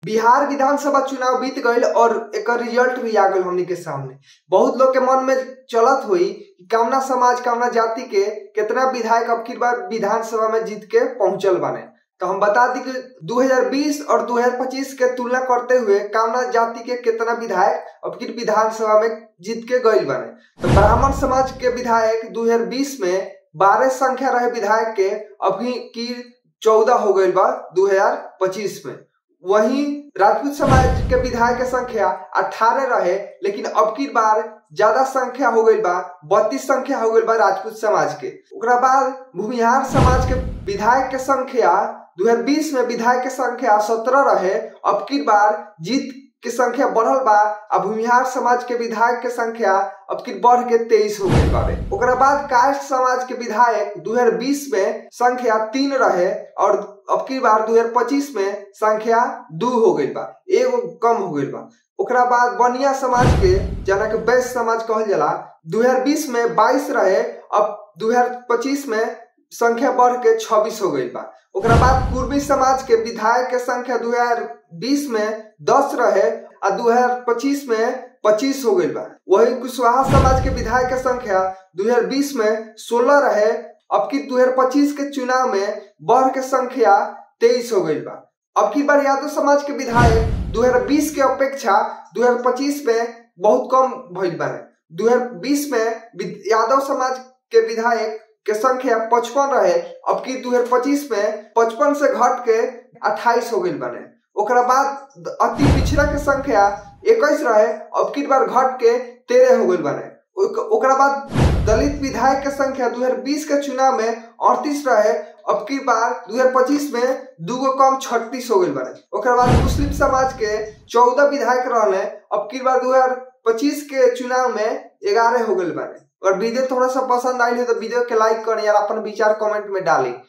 बिहार विधानसभा चुनाव बीत गईल और एक रिजल्ट भी आ गईल हमनी के सामने। बहुत लोग के मन में चलत हुई कि कामना समाज कामना जाति के कितना विधायक अब की बार विधानसभा में जीत के पहुंचल बने। तो हम बता दी कि 2020 और 2025 के तुलना करते हुए कामना जाति के कितना विधायक अब की विधानसभा में जीत के गईल बने। तो ब्राह्मण समाज के विधायक 2020 में 12 संख्या रहे विधायक के, अभी की 14 हो गई बा 2025 में। वहीं राजपूत समाज के विधायक की संख्या 18 रहे, लेकिन अब की बार ज्यादा संख्या हो गई बा, 32 संख्या हो गई बा राजपूत समाज के। उसके बाद भूमिहार समाज के विधायक के संख्या 2020 में विधायक के संख्या 17 रहे, अब की बार जीत की संख्या बढ़ल बा। अब भूमिहार समाज के विधायक के संख्या अब की बढ़ के 23 हो गई बारे। उसके बाद काष्ठ समाज के विधायक 2020 में संख्या 3 रहे और अब की बार 2025 में संख्या 2 हो गई बा, एगो कम हो गई बा। उसके बाद बनिया समाज के जना के वैश्य समाज कहल जाला 2020 में 22 रहे, अब 2025 में संख्या बढ़ के 26 हो गई बा। उसके बाद कुर्मी समाज के विधायक के संख्या 2020 में 10 रहे और 2025 में 25 हो गई बा। वही कुशवाहा समाज के विधायक के संख्या 2020 में 16 रहे, अब की 2025 के चुनाव में बढ़ के संख्या 23 हो गई बा। अब की बार यादव समाज के विधायक 2020 के अपेक्षा 2025 में बहुत कम भइल बा। 2020 में यादव समाज के विधायक के संख्या 55 रहे, अब की 2025 में 55 से घट के 28 हो गई बने। ओकरा बाद अति पिछड़ा के संख्या 21 रहे, अब की बार घट के 13 हो गई बने। ओकरा बाद दलित विधायक के संख्या 2020 के चुनाव में 38 रहे, अब की बार 2025 में 2 कम 36 हो गई बने। ओकरा बाद मुस्लिम समाज के 14 विधायक रहले, अब की बार 2025 के चुनाव में 11 हो गई बने। और वीडियो थोड़ा सा पसंद आई हो तो वीडियो के लाइक करें यार, अपन विचार कमेंट में डालें।